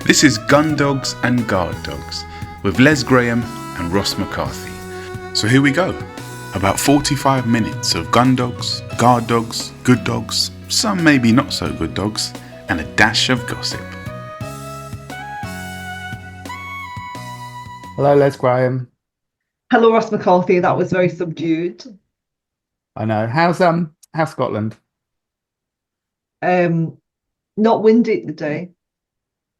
This is Gun Dogs and Guard Dogs with Les Graham and Ross McCarthy. So here we go. About 45 minutes of gun dogs, guard dogs, good dogs, some maybe not so good dogs, and a dash of gossip. Hello, Les Graham. Hello, Ross McCarthy. That was very subdued. I know. How's Scotland? Um, Not windy today.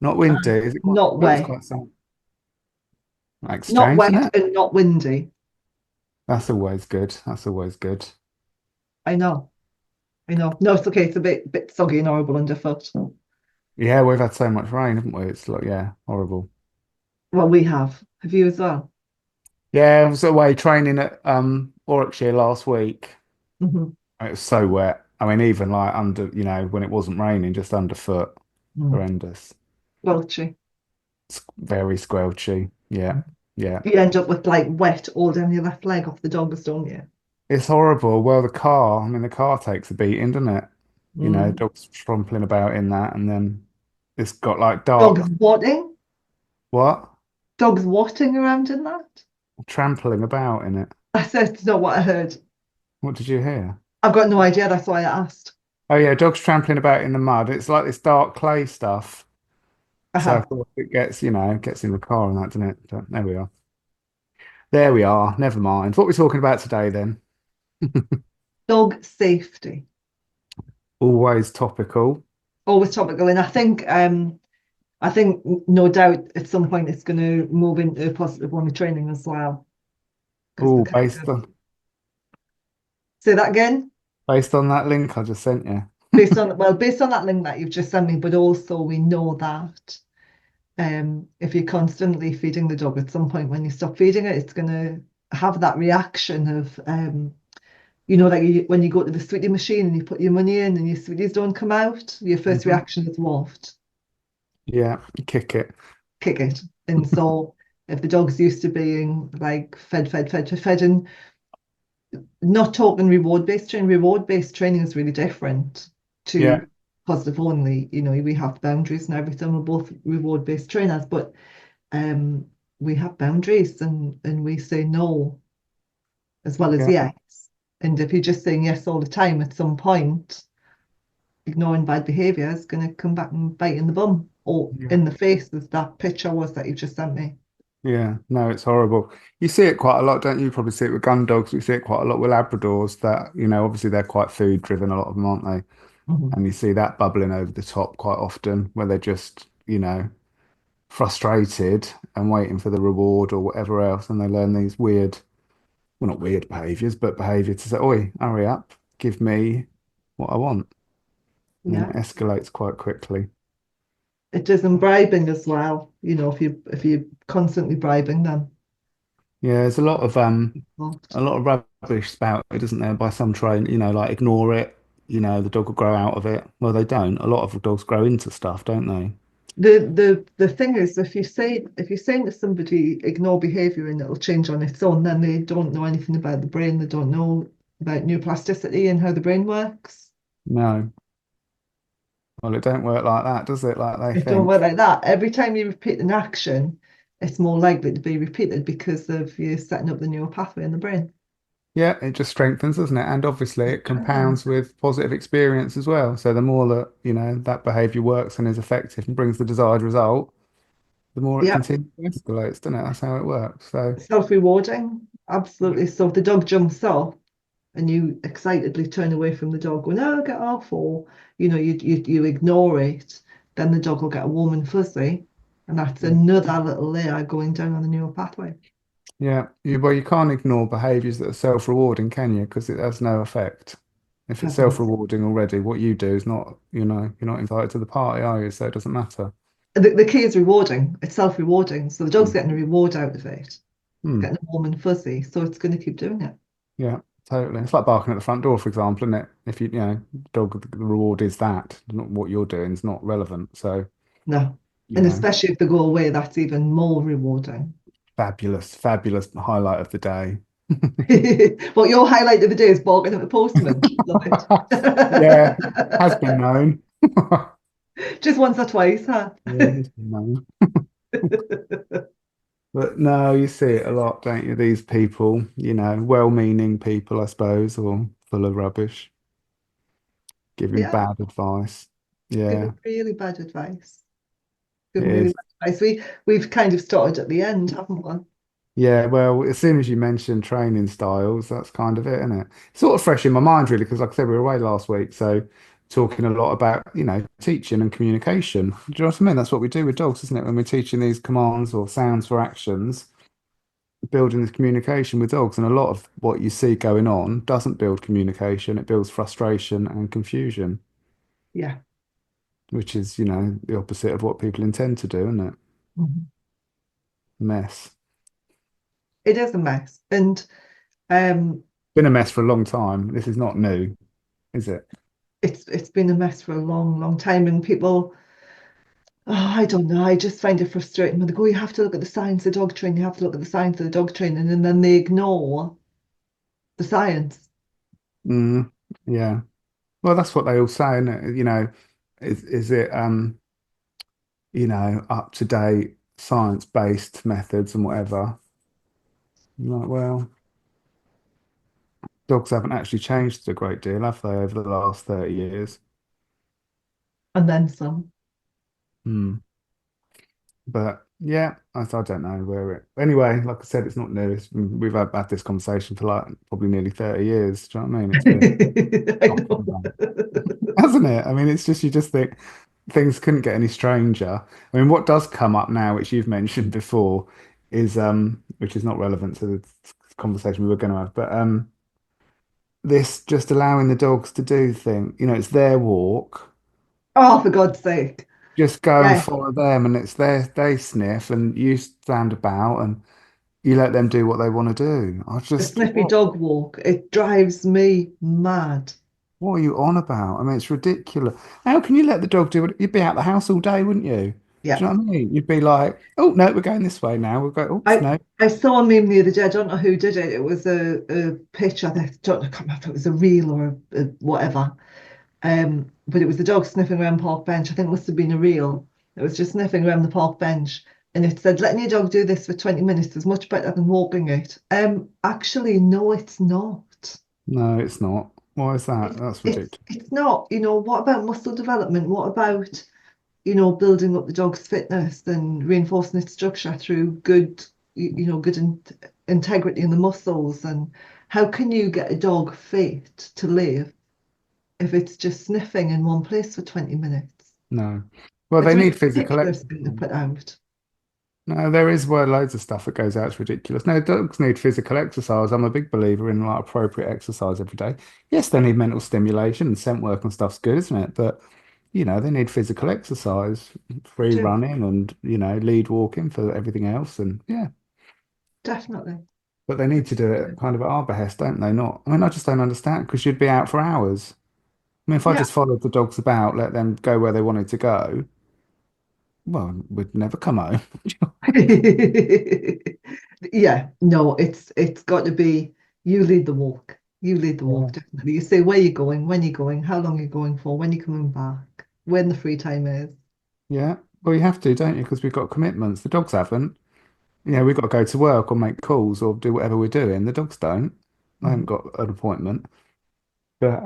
Not windy. Is it quite, Not looks wet. quite sunny. Like Not strange, isn't wet it? and not windy. That's always good. That's always good. I know. I know. No, it's okay. It's a bit soggy and horrible underfoot. Yeah, we've had so much rain, haven't we? It's like, yeah, horrible. Well, we have. Have you as well? Yeah, I was away training at Warwickshire last week. Hmm. It was so wet. I mean, even like under, when it wasn't raining, just underfoot. Mm. Horrendous. Welchy. It's very squelchy. Yeah, yeah. You end up with like wet all down your left leg off the dogs, don't you? It's horrible. Well, the car takes a beating, doesn't it? Mm. Dogs trampling about in that, and then it's got like Dogs dark, watting. what? Dogs watting around in that. Trampling about in it. I said it's not what I heard. What did you hear? I've got no idea. That's why I asked. Oh yeah, dogs trampling about in the mud. It's like this dark clay stuff. So Uh-huh. of course it gets in the car and that, doesn't it? But there we are. There we are. Never mind. What are we talking about today then? Dog safety. Always topical. Always topical, and I think no doubt at some point it's going to move into positive moany training as well. Because the Oh, kind based of on say that again, based on that link I just sent you. based on that link that you've just sent me, but also we know that if you're constantly feeding the dog, at some point when you stop feeding it, it's going to have that reaction of like when you go to the sweetie machine and you put your money in and your sweeties don't come out, your first Hmm. reaction is waft. Yeah, kick it. Kick it. And so if the dog's used to being like fed, and not talking reward-based training is really different Yeah, to positive only. We have boundaries and everything. We're both reward-based trainers, but um, we have boundaries and we say no as well as yeah, yes. And if you're just saying yes all the time, at some point, ignoring bad behaviour is going to come back and bite in the bum or yeah. in the face, as that picture was that you just sent me. Yeah, no, it's horrible. You see it quite a lot, don't you? You probably see it with gun dogs. We see it quite a lot with Labradors that, obviously they're quite food driven, a lot of them, aren't they? Mhm. And you see that bubbling over the top quite often where they're just, frustrated and waiting for the reward or whatever else. And they learn these weird, well, not weird behaviors, but behavior to say, Oi, hurry up, give me what I want. And then Yeah. it escalates quite quickly. It is in bribing as well, if you're constantly bribing them. Yeah, there's But a lot of rubbish about it, isn't there, by some train, like ignore it, the dog will grow out of it. Well, they don't. A lot of dogs grow into stuff, don't they? the thing is, if you're saying to somebody ignore behaviour and it'll change on its own, then they don't know anything about the brain. They don't know about neuroplasticity and how the brain works. No. Well, it don't work like that, does it? Like they It don't work think. like that. Every time you repeat an action, it's more likely to be repeated because of you setting up the neural pathway in the brain. Yeah, it just strengthens, doesn't it? And obviously it compounds with positive experience as well. So the more that, that behavior works and is effective and brings the desired result, the more it Yeah, continues to escalate, doesn't it? That's how it works. So self-rewarding, absolutely. So if the dog jumps off and you excitedly turn away from the dog, go, no, get off, or you ignore it, then the dog will get warm and fuzzy, and that's another little layer going down on the neural pathway. yeah, well, you can't ignore behaviors that are self-rewarding, can you? Because it has no effect. If it's Hasn't. self-rewarding already, what you do is not, you're not invited to the party, are you? So it doesn't matter. The key is rewarding. It's self-rewarding, so the dog's Hmm. getting a reward out of it. It's Hmm. getting warm and fuzzy, so it's going to keep doing it. Yeah, totally. It's like barking at the front door, for example, isn't it? If dog, the reward is that, not what you're doing is not relevant. So, No, you and know, especially if they go away, that's even more rewarding. fabulous, fabulous highlight of the day. Well, your highlight of the day is barking at the postman. Love it. Yeah, has been known. Just once or twice, huh? Yeah, no. But no, you see it a lot, don't you? These people, well-meaning people, I suppose, or full of rubbish, giving Yeah, bad advice. Yeah, giving really bad advice. it Giving really is. bad advice. We've kind of started at the end, haven't we? Yeah, well, as soon as you mention training styles, that's kind of it, isn't it? Sort of fresh in my mind, really, because like I said, we were away last week, so talking a lot about, teaching and communication. Do you know what I mean? That's what we do with dogs, isn't it? When we're teaching these commands or sounds for actions, building this communication with dogs. And a lot of what you see going on doesn't build communication, it builds frustration and confusion, Yeah. which is, the opposite of what people intend to do, isn't it? Mhm. Mess. It is a mess. And Been a mess for a long time. This is not new, is it? it's been a mess for a long, long time. And people, oh, I don't know, I just find it frustrating when they go, you have to look at the science of dog training, you have to look at the science of the dog training, and then they ignore the science. Mm, yeah. Well, that's what they all say, isn't it? Is it up to date science-based methods and whatever? I'm like, well, dogs haven't actually changed a great deal, have they, over the last 30 years? And then some. Hmm. But yeah, I don't know where it. Anyway, like I said, it's not new. We've had this conversation for like probably nearly 30 years. Do you know what I mean? It's been I know. hasn't it? I mean, it's just you just think things couldn't get any stranger. I mean, what does come up now, which you've mentioned before, is which is not relevant to the conversation we were going to have, but this just allowing the dogs to do things. It's their walk. Oh, for God's sake. Just go and Yeah. follow them, and it's their they sniff, and you stand about, and you let them do what they want to do. I The just Sniffy dog walk, it drives me mad. what are you on about? I mean, it's ridiculous. How can you let the dog do it? You'd be out the house all day, wouldn't you? Do Yeah. you know what I mean? You'd be like, oh no, we're going this way now. We'll go, oops, I no. I saw a meme the other day. I don't know who did it. It was a picture. I don't know, I can't remember if it was a reel or whatever. But it was the dog sniffing around park bench. I think it must have been a reel. It was just sniffing around the park bench, and it said, "Letting your dog do this for 20 minutes is much better than walking it." Actually, no, it's not. No, it's not. Why is that? That's ridiculous. It's not. What about muscle development? What about building up the dog's fitness and reinforcing its structure through good, good integrity in the muscles. And how can you get a dog fit to live if it's just sniffing in one place for 20 minutes? No. Well, It's they a need physical ridiculous thing to exercise. put out. No, there is loads of stuff that goes out. It's ridiculous. No, dogs need physical exercise. I'm a big believer in like appropriate exercise every day. Yes, they need mental stimulation and scent work and stuff's good, isn't it? But they need physical exercise, free Do running and, lead walking for everything else. And yeah, definitely. but they need to do it kind of at our behest, don't they? Not, I mean, I just don't understand because you'd be out for hours. I mean, if I Yeah. just followed the dogs about, let them go where they wanted to go, well, we'd never come home. Yeah, no, it's got to be you lead the walk. You lead the walk, Yeah. definitely. You say where you're going, when you're going, how long you're going for, when you're coming back, when the free time is. Yeah. Well, you have to, don't you? Because we've got commitments. The dogs haven't. We've got to go to work or make calls or do whatever we're doing. The dogs don't. They haven't Mhm. got an appointment. But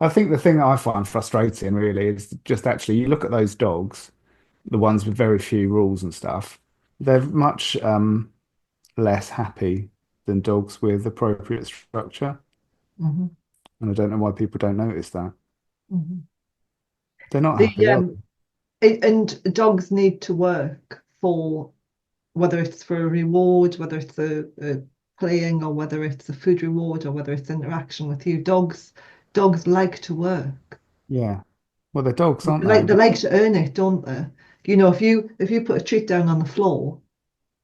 I think the thing that I find frustrating really is just actually you look at those dogs, the ones with very few rules and stuff, they're much less happy than dogs with appropriate structure. Mhm. And I don't know why people don't notice that. Mhm. They're not The happy, are and dogs need to work for whether it's for a reward, whether it's a playing, or whether it's a food reward, or whether it's interaction with you. Dogs like to work. they? Yeah. Well, they're dogs, aren't They they? like to earn it, don't they? If you put a treat down on the floor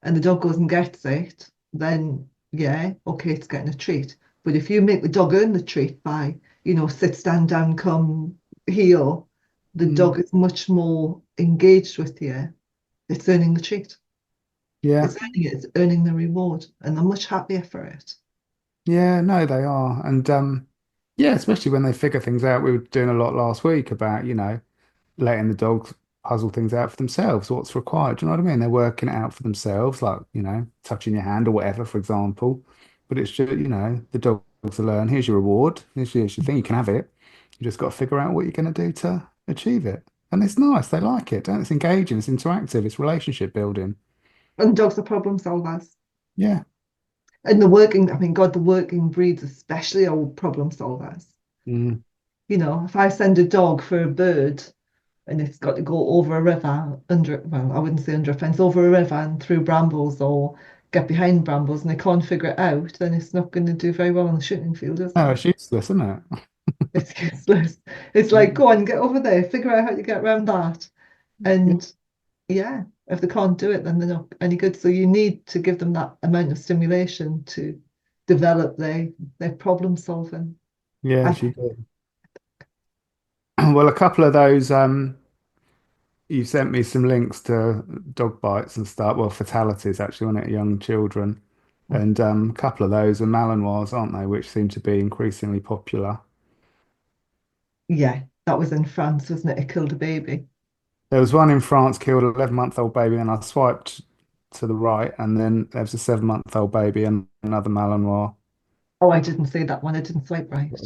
and the dog goes and gets it, then yeah, okay, it's getting a treat. But if you make the dog earn the treat by, sit, stand down, come, heel, the Mm, dog is much more engaged with you. It's earning the treat. yeah. It's earning it, it's earning the reward, and they're much happier for it. Yeah, no, they are. And yeah, especially when they figure things out. We were doing a lot last week about, letting the dogs puzzle things out for themselves, what's required. Do you know what I mean? They're working it out for themselves, like, touching your hand or whatever, for example. But it's just, the dogs will learn, here's your reward, here's your thing, you can have it. You just got to figure out what you're going to do to achieve it. And it's nice, they like it, don't it? It's engaging, it's interactive, it's relationship building. And dogs are problem solvers. Yeah. And the working breeds especially are problem solvers. Mm. If I send a dog for a bird and it's got to go over a river, well, I wouldn't say under a fence, over a river and through brambles or get behind brambles and they can't figure it out, then it's not going to do very well on the shooting field, is Oh, it? it's useless, isn't it? It's useless. It's like, Mm. go on, get over there, figure out how to get around that. Yeah. And yeah, if they can't do it, then they're not any good. So you need to give them that amount of stimulation to develop their problem solving. I Yes, you do. Well, a couple of those, you sent me some links to dog bites and stuff. Well, fatalities actually on it, young children. And a couple of those are Malinois, aren't they? Which seem to be increasingly popular. Yeah, that was in France, wasn't it? It killed a baby. There was one in France killed an 11-month-old baby, and I swiped to the right, and then there was a 7-month-old baby and another Malinois. Oh, I didn't see that one. I didn't swipe right.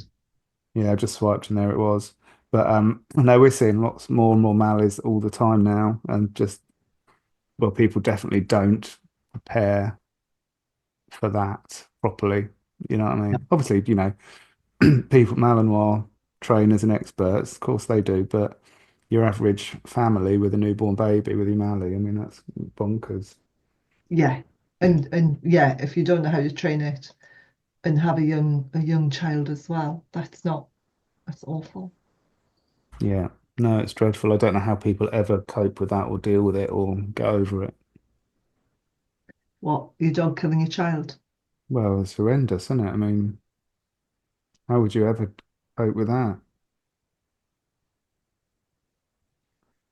Yeah, I just swiped and there it was. But no, we're seeing lots more and more Mallies all the time now, and just well, people definitely don't prepare for that properly. You know what I mean? Obviously, people, Malinois trainers and experts, of course they do, but your average family with a newborn baby with your Mallee, I mean, that's bonkers. Yeah. And yeah, if you don't know how to train it and have a young child as well, that's awful. Yeah, no, it's dreadful. I don't know how people ever cope with that or deal with it or get over it. What, your dog killing your child? Well, it's horrendous, isn't it? I mean, how would you ever cope with that?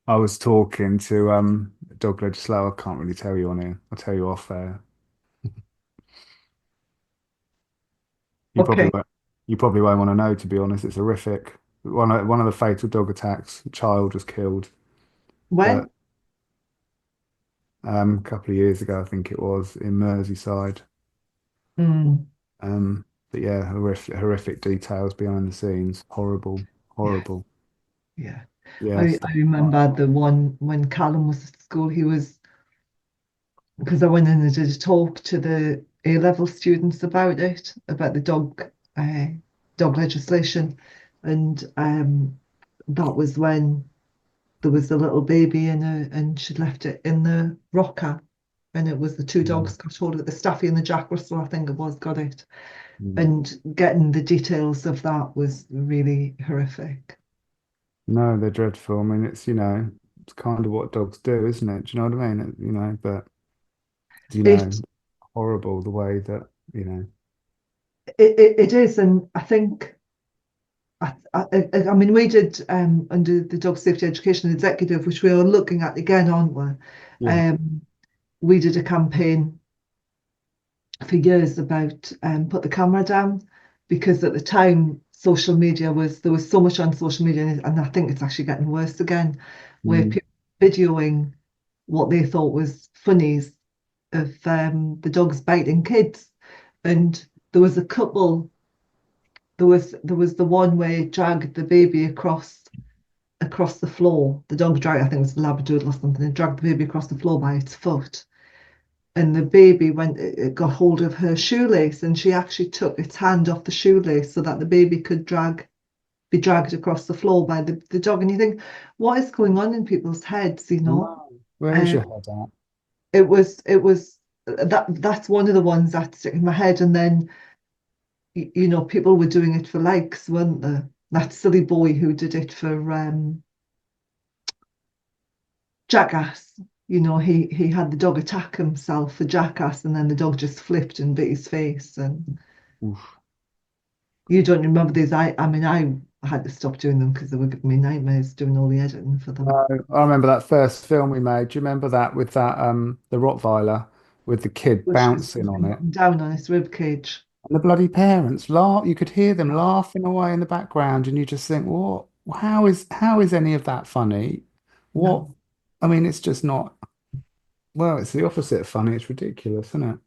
I was talking to a dog legislator. I can't really tell you on here. I'll tell you off air. You probably Okay. won't, you probably won't want to know, to be honest. It's horrific. One of the fatal dog attacks, a child was killed, but When? a couple of years ago, I think it was in Merseyside. Mm, But yeah, horrific details behind the scenes. Horrible, yeah, horrible. yeah. I, Yes. I remember the one when Callum was at school, because I went in and did a talk to the A-level students about it, about the dog legislation. And that was when there was a little baby and she'd left it in the rocker. And it was the two Mm, dogs got hold of it, the Staffy and the Jack Russell, I think it was, got it. mm. And getting the details of that was really horrific. No, they're dreadful. I mean, it's kind of what dogs do, isn't it? Do you know what I mean? But you know, It horrible the way that, you know. it is, and I think I mean we did under the Dog Safety Education Executive, which we are looking at again, aren't we? Yeah. Um, we did a campaign for years about put the camera down because at the time social media was there was so much on social media and I think it's actually getting worse again where Mm, people videoing what they thought was funnies of the dogs biting kids and there was a couple there was the one where it dragged the baby across the floor, the dog dragged, I think it was a Labradoodle or something, and dragged the baby across the floor by its foot and the baby went it got hold of her shoelace and she actually took its hand off the shoelace so that the baby could be dragged across the floor by the dog. And you think, what is going on in people's heads, I know. Where is Um, your head at? it was that's one of the ones that stick in my head. And then people were doing it for likes, weren't they? That silly boy who did it for Jackass. He had the dog attack himself for Jackass, and then the dog just flipped and bit his face. And Oof. you don't remember these? I mean, I had to stop doing them because they were giving me nightmares doing all the editing for them. No, I remember that first film we made. Do you remember that with that the Rottweiler with the kid Bush was bouncing on jumping it? up and down on his rib cage. And the bloody parents laugh. You could hear them laughing away in the background, and you just think, what? how is any of that funny? What No. I mean, it's just not. Well, it's the opposite of funny. It's ridiculous, isn't it?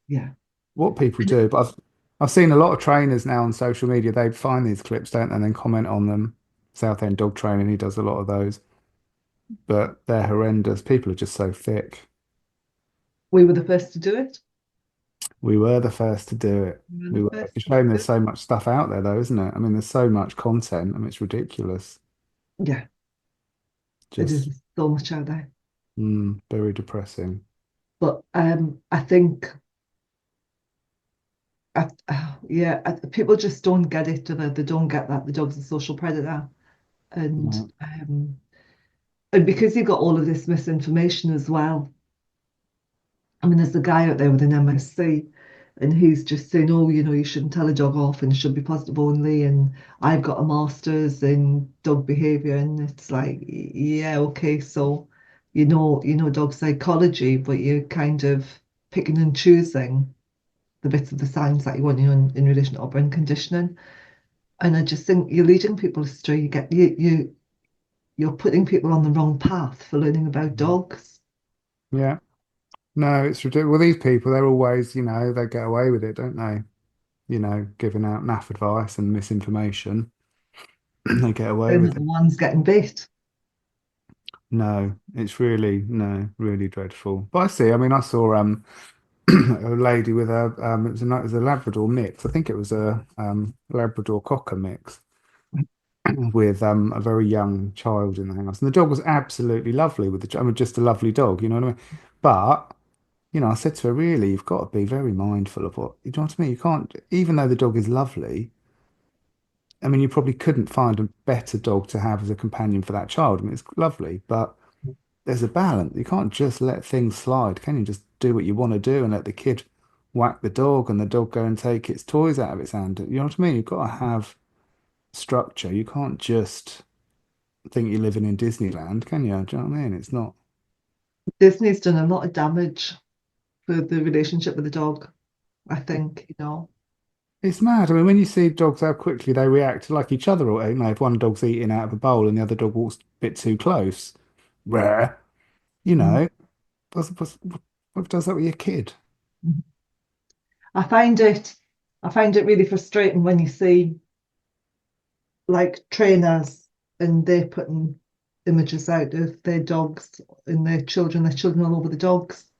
Yeah. What people do. But I've seen a lot of trainers now on social media. They find these clips, don't they, and then comment on them. Southend Dog Training, he does a lot of those, but they're horrendous. People are just so thick. We were the first to do it. We were the first to do it. We were We the were. first It's a to do shame there's it. so much stuff out there, though, isn't it? I mean, there's so much content. I mean, it's ridiculous. Yeah, it Just is so much out there. very depressing. But I think, people just don't get it, do they? They don't get that the dog's a social predator, and No. and because you've got all of this misinformation as well. I mean, there's a guy out there with an MSc, and he's just saying, "Oh, you shouldn't tell a dog off, and it should be positive only." And I've got a master's in dog behaviour, and it's like, yeah, okay, so dog psychology, but you're kind of picking and choosing the bits of the science that you want, in relation to operant conditioning. And I just think you're leading people astray. You're putting people on the wrong path for learning about dogs. Yeah. No, it's ridiculous. Well, these people, they're always, they get away with it, don't they? Giving out naff advice and misinformation. They get away They're with not it. the ones getting bit. No, it's really, no, really dreadful. But I see, I mean, I saw a lady with it was a Labrador mix. I think it was a Labrador Cocker mix with a very young child in the house. And the dog was absolutely lovely with I mean, just a lovely dog, you know what I mean? But I said to her, really, you've got to be very mindful of you know what I mean? You can't, even though the dog is lovely, I mean, you probably couldn't find a better dog to have as a companion for that child. I mean, it's lovely, but there's a balance. You can't just let things slide, can you? Just do what you want to do and let the kid whack the dog and the dog go and take its toys out of its hand. You know what I mean? You've got to have structure. You can't just think you're living in Disneyland, can you? Do you know what I mean? It's not. Disney's done a lot of damage for the relationship with the dog, I think. It's mad. I mean, when you see dogs, how quickly they react to like each other, or if one dog's eating out of a bowl and the other dog walks a bit too close, rare, you Mm. know, what does that with your kid? I find it I find it really frustrating when you see like trainers and they're putting images out of their dogs and their children all over the dogs.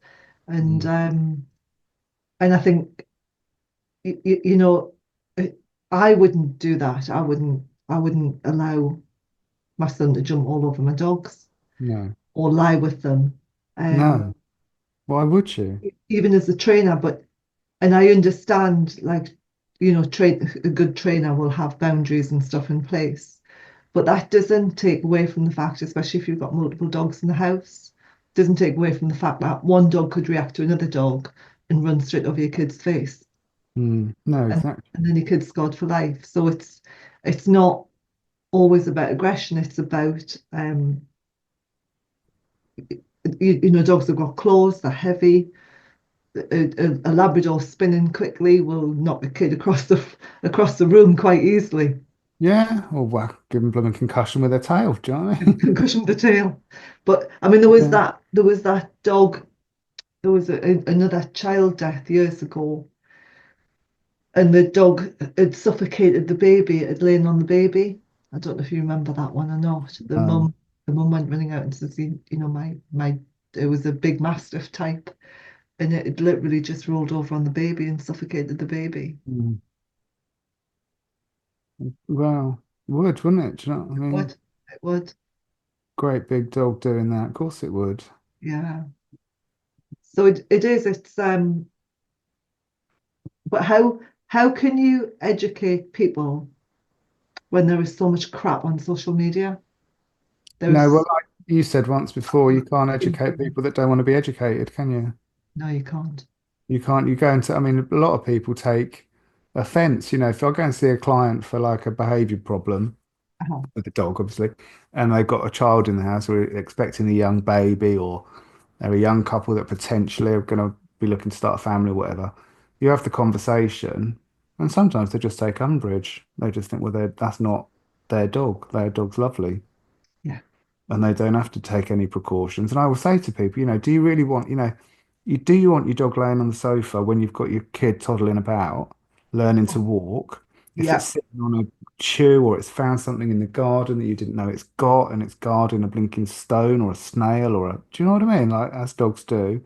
And Mm. I think you know I wouldn't do that. I wouldn't allow my son to jump all over my dogs No, or lie with them. no. Why would you? Even as a trainer, and I understand, like, a good trainer will have boundaries and stuff in place, but that doesn't take away from the fact, especially if you've got multiple dogs in the house, doesn't take away from the fact that one dog could react to another dog and run straight over your kid's face, No, and exactly. and then your kid's scarred for life. So it's not always about aggression. It's about dogs have got claws, they're heavy. A Labrador spinning quickly will knock a kid across the room quite easily. Yeah, or whack, give them blooming concussion with their tail. Do you know what I mean? Concussion to the tail. But I mean, there was Yeah. that dog. There was another child death years ago, and the dog had suffocated the baby. It had lain on the baby. I don't know if you remember that one or not. Um, The mum went running out and says, my it was a big mastiff type, and it had literally just rolled over on the baby and suffocated the baby. mm, well, would, wouldn't it? Do you know what I It mean? would, it would, Great big dog doing that. Of course it would. yeah. So it is. But how can you educate people when there is so much crap on social media? No, well, There's like you said once before, you can't educate people that don't want to be educated, can you? no, you can't. You can't, you go into, I mean, a lot of people take offense. If I go and see a client for like a behavior problem Uh-huh. with a dog, obviously, and they've got a child in the house or expecting a young baby, or they're a young couple that potentially are going to be looking to start a family or whatever, you have the conversation, and sometimes they just take umbrage. They just think, well, that's not. their dog. Their dog's lovely, Yeah. and they don't have to take any precautions. And I will say to people, do you really want, do you want your dog laying on the sofa when you've got your kid toddling about, learning to walk? If it's Yeah. sitting on a chew or it's found something in the garden that you didn't know it's got, and it's guarding a blinking stone or a snail do you know what I mean? Like as dogs do.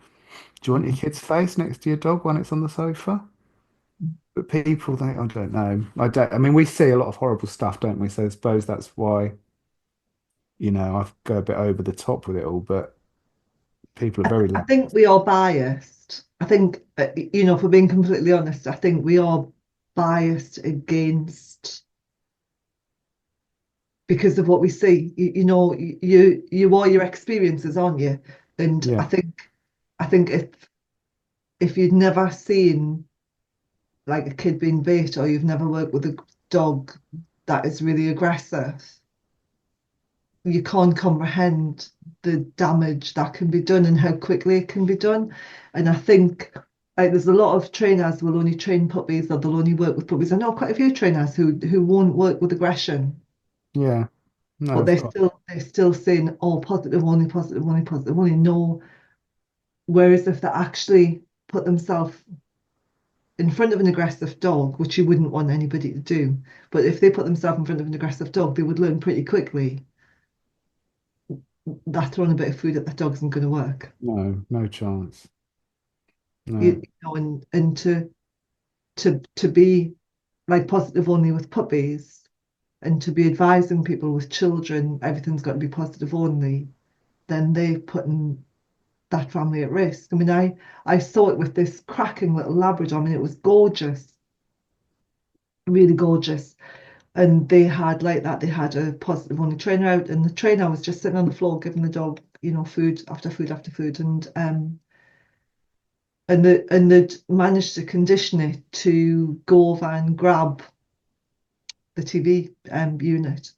Do you want your Mhm. kid's face next to your dog when it's on the sofa? But people, I don't know. I don't. I mean, we see a lot of horrible stuff, don't we? So I suppose that's why, I go a bit over the top with it all. But people are very I lax. think we are biased. I think, if we're being completely honest, I think we are biased against because of what we see. You are your experiences, aren't you? And Yeah, I think if you'd never seen like a kid being bit or you've never worked with a dog that is really aggressive, you can't comprehend the damage that can be done and how quickly it can be done. And I think like there's a lot of trainers who will only train puppies or they'll only work with puppies. I know quite a few trainers who won't work with aggression, yeah. No, but of course. they're still saying, oh, positive only, positive only, positive only. No. Whereas if they actually put themselves in front of an aggressive dog, which you wouldn't want anybody to do, but if they put themselves in front of an aggressive dog, they would learn pretty quickly that throwing a bit of food at that dog isn't going to work. No, no chance. You No. know, and to be like positive only with puppies and to be advising people with children, everything's got to be positive only, then they're putting that family at risk. I mean, I saw it with this cracking little Labrador. I mean, it was gorgeous, really gorgeous. And they had like that, they had a positive only trainer out, and the trainer was just sitting on the floor giving the dog, food after food after food, and they'd managed to condition it to go over and grab the TV unit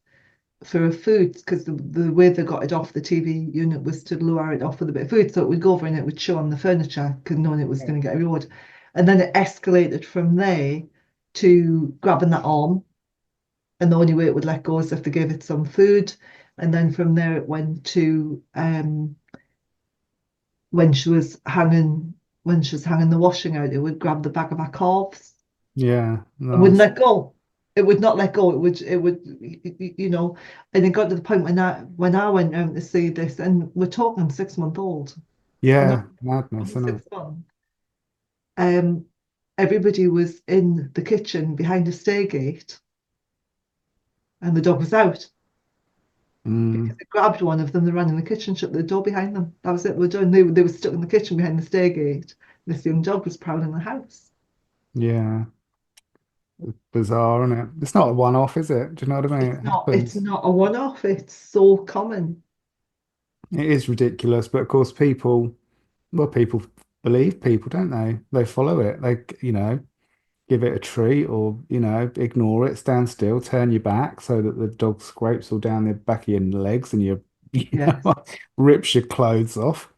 for a food because the way they got it off the TV unit was to lure it off with a bit of food, so it would go over and it would chew on the furniture because knowing it was going to get a reward. And then it escalated from there to grabbing that arm, and the only way it would let go is if they gave it some food. And then from there it went to when she was hanging the washing out, it would grab the back of her calves Yeah, and wouldn't nice. let go. It would not let go. It would, and it got to the point when I went out to see this, and we're talking 6 month old. We're not Yeah, madness, talking isn't it? 6 months. Um, everybody was in the kitchen behind a stair gate, and the dog was out because Mm, it grabbed one of them. They ran in the kitchen, shut the door behind them. That was it. We're done. They were stuck in the kitchen behind the stair gate. This young dog was prowling the house. yeah, bizarre, isn't it? It's not a one-off, is it? Do you know what I mean? It's It not. It's happens. not a one-off. It's so common. It is ridiculous, but of course, people believe people, don't they? They follow it. They, give it a treat or, ignore it, stand still, turn your back so that the dog scrapes all down the back of your legs and Yes, rips your clothes off.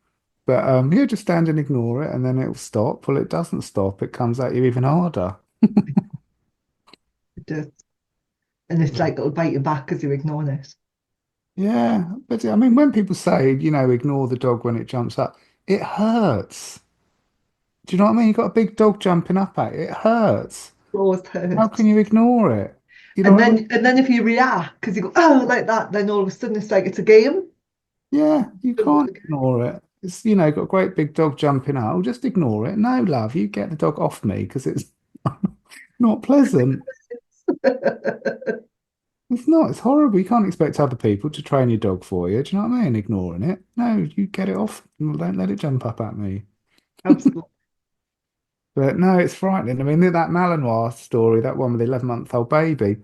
But yeah, just stand and ignore it and then it'll stop. Well, it doesn't stop. It comes at you even harder. it does. And it's like it'll bite you back because you're ignoring it. Yeah, but I mean, when people say, ignore the dog when it jumps up, it hurts. Do you know what I mean? You've got a big dog jumping up at it. It hurts. Always How hurt. can you ignore it? You know And what I mean? then if you react because you go, oh, like that, then all of a sudden it's like it's a game. Yeah, you Don't know can't the game. ignore it. It's, got a great big dog jumping out. Well, just ignore it. No, love, you get the dog off me because it's not pleasant. It's not. It's horrible. You can't expect other people to train your dog for you. Do you know what I mean? Ignoring it. No, you get it off. Don't let it jump up at me. Absolutely. But no, it's frightening. I mean, that Malinois story, that one with the 11-month-old baby.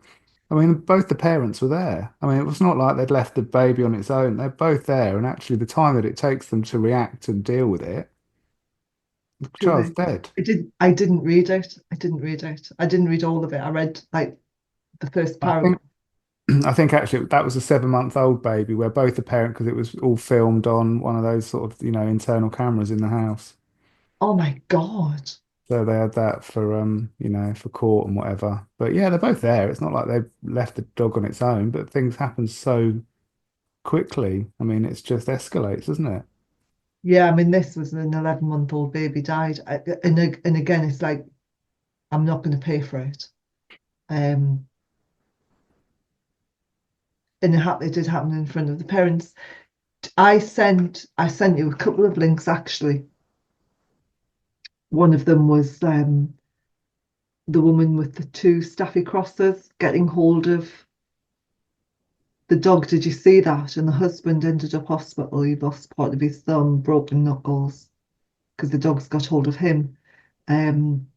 I mean, both the parents were there. I mean, it was not like they'd left the baby on its own. They're both there, and actually, the time that it takes them to react and deal with it, the child's Truly. dead. I didn't read it. I didn't read it. I didn't read all of it. I read like the first I think paragraph. I think actually that was a 7-month-old baby where both the parent, because it was all filmed on one of those sort of, internal cameras in the house. Oh my God. So they had that for for court and whatever. But yeah, they're both there. It's not like they've left the dog on its own, but things happen so quickly. I mean, it's just escalates, doesn't it? Yeah, I mean, this was an 11-month-old baby died. And again, it's like, I'm not going to pay for it. Um, and it did happen in front of the parents. I sent you a couple of links actually. One of them was the woman with the two staffy crosses getting hold of the dog. Did you see that? And the husband ended up hospital. He lost part of his thumb, broken knuckles, because the dogs got hold of him. Um,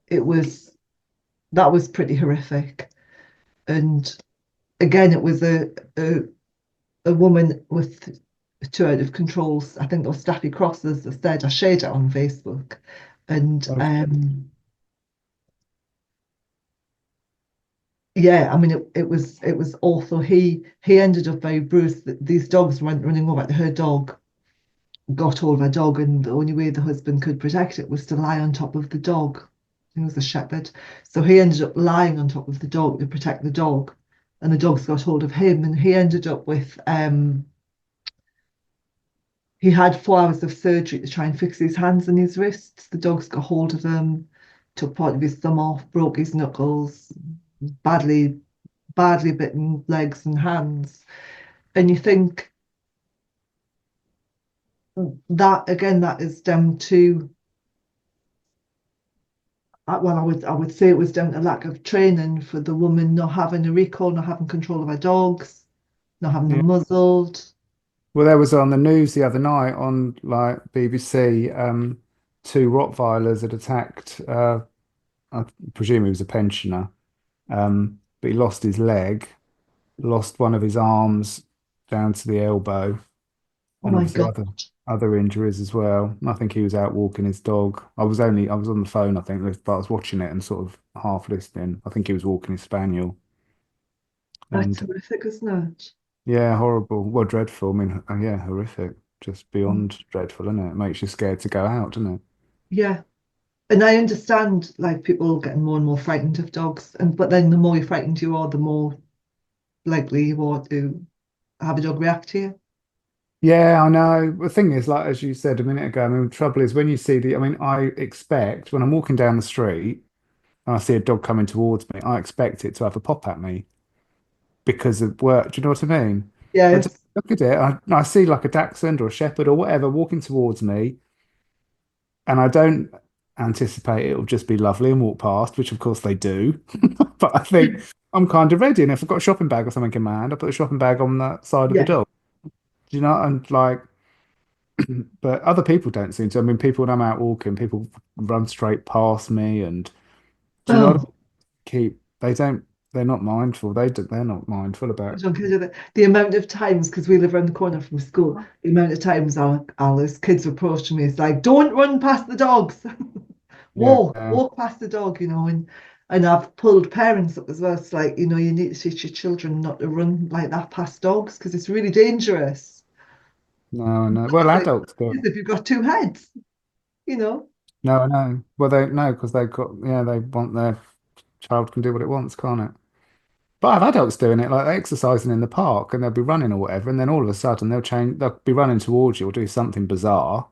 it was that was pretty horrific. And again, it was a woman with two out of controls. I think those staffy crosses. I said I shared it on Facebook, and yeah, I mean it was awful. He ended up very bruised. These dogs went running over. Her dog got hold of her dog, and the only way the husband could protect it was to lie on top of the dog. He was a shepherd, so he ended up lying on top of the dog to protect the dog, and the dogs got hold of him, and he ended up with he had 4 hours of surgery to try and fix his hands and his wrists. The dogs got hold of him, took part of his thumb off, broke his knuckles, badly badly bitten legs and hands. And you think that again, that is down to well, I would say it was down to lack of training for the woman, not having a recall, not having control of her dogs, not having Yeah. them muzzled. Well, there was on the news the other night on like BBC, two Rottweilers had attacked. I presume he was a pensioner, but he lost his leg, lost one of his arms down to the elbow, Oh and my obviously God. other injuries as well. I think he was out walking his dog. I was on the phone, I think, but I was watching it and sort of half listening. I think he was walking his spaniel, That's and horrific, isn't it? yeah, horrible. Well, dreadful. I mean, yeah, horrific. Just beyond dreadful, isn't it? It makes you scared to go out, doesn't it? Yeah. And I understand like people getting more and more frightened of dogs. And but then the more frightened you are, the more likely you are to have a dog react to you. Yeah, I know. The thing is, like as you said a minute ago, I mean, the trouble is when you see I mean, I expect when I'm walking down the street and I see a dog coming towards me, I expect it to have a pop at me because of work. Do you know what I mean? I just Yes. look at it, I see like a dachshund or a shepherd or whatever walking towards me, and I don't anticipate it'll just be lovely and walk past, which of course they do. But I think I'm kind of ready. And if I've got a shopping bag or something in my hand, I put the shopping bag on the side of the Yeah. dog. Do you know? And like, but other people don't seem to. I mean, people when I'm out walking, people run straight past me, and do you know what I Oh, mean? They don't. They're not mindful. They're not mindful about. don't consider the amount of times, because we live around the corner from school, the amount of times our kids approach me, it's like, don't run past the dogs. Yeah, Walk past the dog, and I've pulled parents up as well. It's like, you need to teach your children not to run like that past dogs because it's really dangerous. no, no. Well, Like adults do. if you've got two heads, you know. No, no. Well, they no, because they've got. Yeah, they want their child can do what it wants, can't it? But I have adults doing it, like exercising in the park, and they'll be running or whatever, and then all of a sudden they'll change. They'll be running towards you or do something bizarre,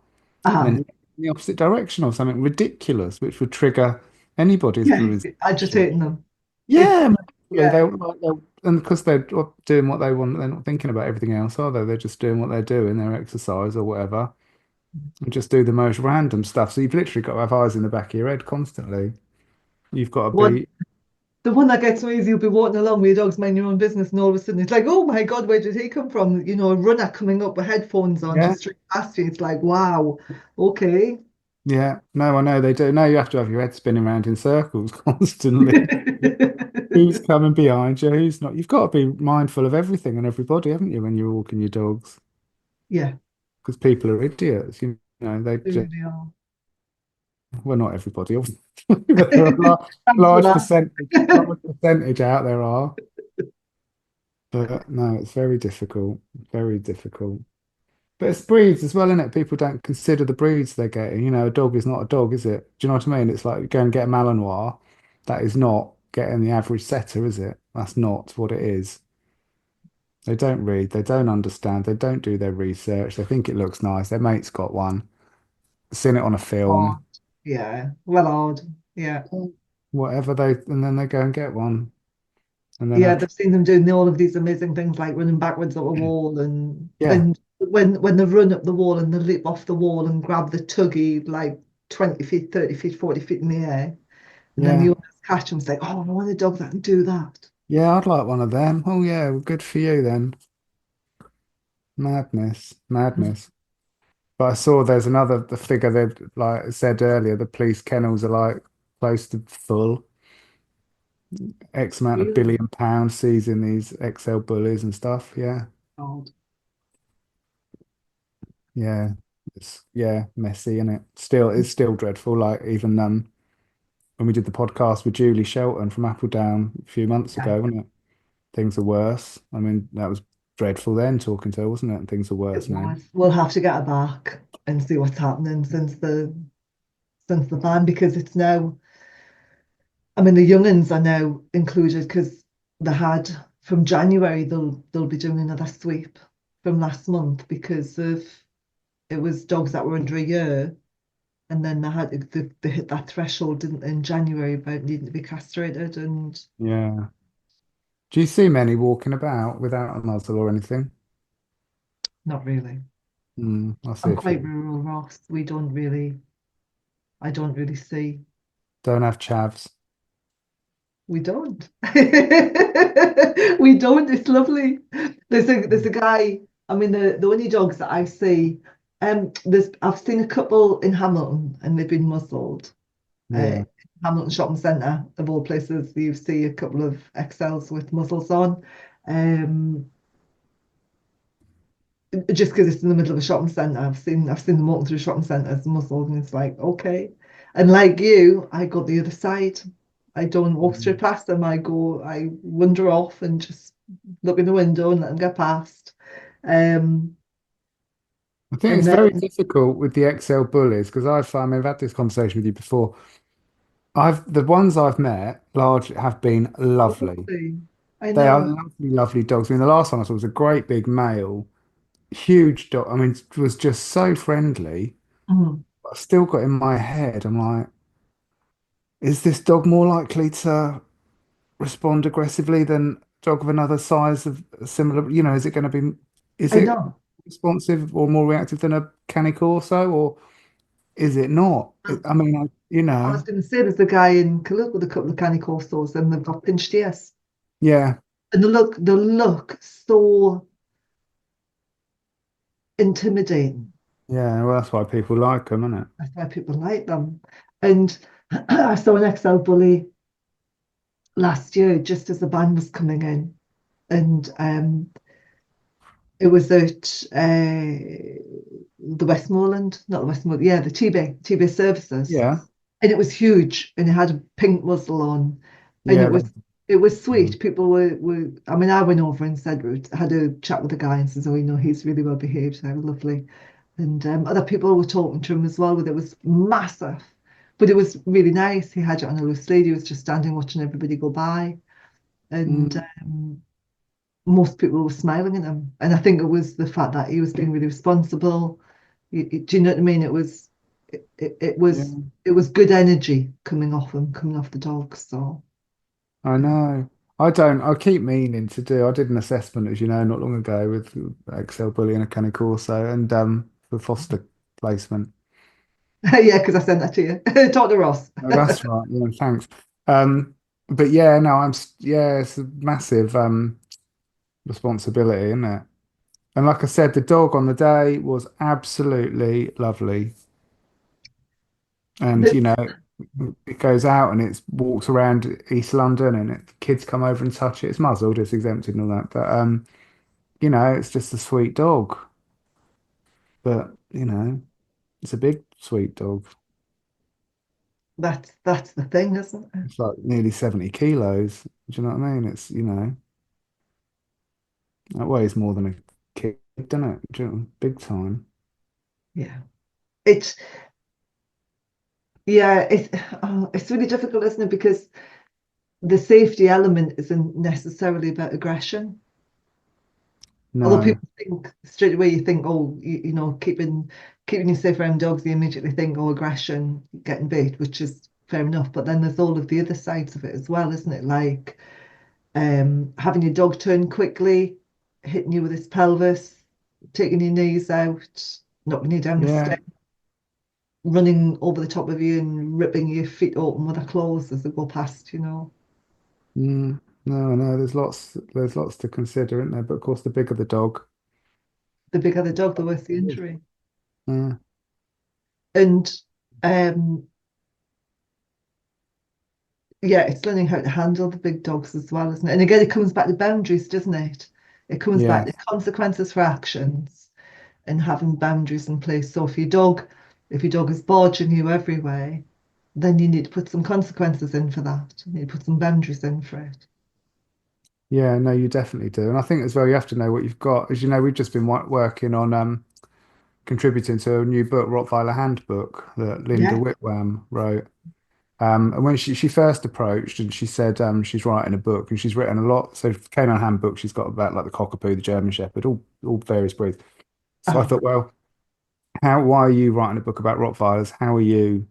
and then Ah, in the opposite direction or something ridiculous, which would trigger anybody's yeah, hallucination. agitating them. It's Yeah, absolutely. yeah. And because they're doing what they want, they're not thinking about everything else, are they? They're just doing what they're doing, their exercise or whatever, and just do the most random stuff. So you've literally got to have eyes in the back of your head constantly. You've got to One be, The one that gets me is you'll be walking along with your dog's minding your own business, and all of a sudden it's like, oh my God, where did he come from? A runner coming up with headphones on, yeah, just straight past you. It's like, wow, okay. yeah. No, I know they do. No, you have to have your head spinning around in circles constantly. Who's coming behind you? Who's not? You've got to be mindful of everything and everybody, haven't you, when you're walking your dogs? Yeah, Because people are idiots. You know, they they just really are. well, not everybody, obviously, but there are Thanks for that. large percentage out there are. But no, it's very difficult, very difficult. But it's breeds as well, isn't it? People don't consider the breeds they're getting. A dog is not a dog, is it? Do you know what I mean? It's like go and get a Malinois. That is not getting the average setter, is it? That's not what it is. They don't read, they don't understand, they don't do their research. They think it looks nice. Their mate's got one, seen it on a Hard. film, Yeah, well hard. Yeah. whatever and then they go and get one. And then Yeah, they've seen them doing all of these amazing things like running backwards up a wall and yeah, and when they run up the wall and they leap off the wall and grab the tuggy like 20 feet, 30 feet, 40 feet in the air. And then the yeah, owners catch them and say, oh, I want a dog that can do that. yeah, I'd like one of them. Oh yeah, well, good for you then. Madness, madness. But I saw there's the figure that, like I said earlier, the police kennels are like close to full. X amount of Really? £1 billion seizing these XL bullies and stuff. Yeah, God. yeah, it's messy, isn't it? It's still dreadful. Like even when we did the podcast with Julie Shelton from Appledown a few months Yeah, ago, wasn't it? Things are worse. I mean, that was dreadful then talking to her, wasn't it? And things are it worse now. was. We'll have to get her back and see what's happening since the ban because it's now. I mean, the young'uns are now included because they had from January they'll be doing another sweep from last month because of it was dogs that were under a year, and then they hit that threshold, didn't they, in January about needing to be castrated, and Yeah. Do you see many walking about without a muzzle or anything? not really. I see I'm a quite few. rural, Ross. I don't really see. Don't have chavs. We don't. We don't. It's lovely. There's a guy. I mean, the only dogs that I see, I've seen a couple in Hamilton and they've been muzzled. Yeah. Hamilton Shopping Centre, of all places, you see a couple of XLs with muzzles on. Um, just because it's in the middle of a shopping centre, I've seen them walking through shopping centres muzzled, and it's like, okay. And like you, I go the other side. I don't walk straight past them. I wander off and just look in the window and let them get past. Um, I think and it's very then difficult with the XL bullies because I've had this conversation with you before. The ones I've met largely have been lovely. lovely. I They are know. lovely, lovely dogs. I mean, the last one I saw was a great big male, huge dog. I mean, it was just so friendly. Mhm. I've still got in my head, I'm like, is this dog more likely to respond aggressively than a dog of another size of similar? Is it going to be, is I it know. responsive or more reactive than a Cane Corso, or is it not? I mean, I was going to say there's a guy in Caluk with a couple of Cane Corsos and they've got pinched ears. yeah, And they look so intimidating. yeah. Well, that's why people like them, isn't it? That's why people like them. And I saw an XL bully last year just as the band was coming in. And it was at the Westmoreland, not the Westmoreland, yeah, the T-Bay services. Yeah, And it was huge and it had a pink muzzle on. And yeah. it was Mm, sweet. People were I mean, I went over and had a chat with the guy and says, oh, he's really well behaved. They were lovely. And other people were talking to him as well. But it was massive, but it was really nice. He had it on a loose lead. He was just standing watching everybody go by, and mm, most people were smiling at him. And I think it was the fact that he was being really responsible. Do you know what I mean? It yeah. was good energy coming off him, coming off the dog. So I know. I don't. I keep meaning to do. I did an assessment, as you know, not long ago with Excel Bully and a Cane Corso, and for foster placement. yeah, because I sent that to you. Talk to Ross. Oh, that's right. Yeah, thanks. Um, but yeah, no, yeah, it's a massive responsibility, isn't it? And like I said, the dog on the day was absolutely lovely. And The- it goes out and it walks around East London, and kids come over and touch it. It's muzzled, it's exempted and all that. But it's just a sweet dog. But it's a big sweet dog. that's the thing, isn't it? It's like nearly 70 kilos. Do you know what I mean? It's that weighs more than a kid. doesn't it? Big time. Yeah. It, yeah, it's really difficult, isn't it? Because the safety element isn't necessarily about aggression. Although No. people think straight away, you think, oh, keeping you safe around dogs, you immediately think, oh, aggression, getting bait, which is fair enough. But then there's all of the other sides of it as well, isn't it? Like having your dog turn quickly, hitting you with his pelvis, taking your knees out, knocking you down the Yeah. stairs, running over the top of you and ripping your feet open with their claws as they go past. Mm. No, no, there's lots to consider, isn't there? But of course, the bigger the dog. The bigger the dog, the worse the injury. Yeah. And um, yeah, it's learning how to handle the big dogs as well, isn't it? And again, it comes back to boundaries, doesn't it? It comes back Yeah. to consequences for actions and having boundaries in place. So if your dog is barging you everywhere, then you need to put some consequences in for that. You need to put some boundaries in for it. Yeah, no, you definitely do. And I think as well, you have to know what you've got. As you know, we've just been working on contributing to a new book, Rottweiler Handbook, that Linda Yeah. Whitwam wrote. And when she first approached and she said she's writing a book and she's written a lot. So Canine Handbook, she's got about like the Cockapoo, the German Shepherd, all various breeds. So I Uh-huh. thought, well, why are you writing a book about Rottweilers? How are you,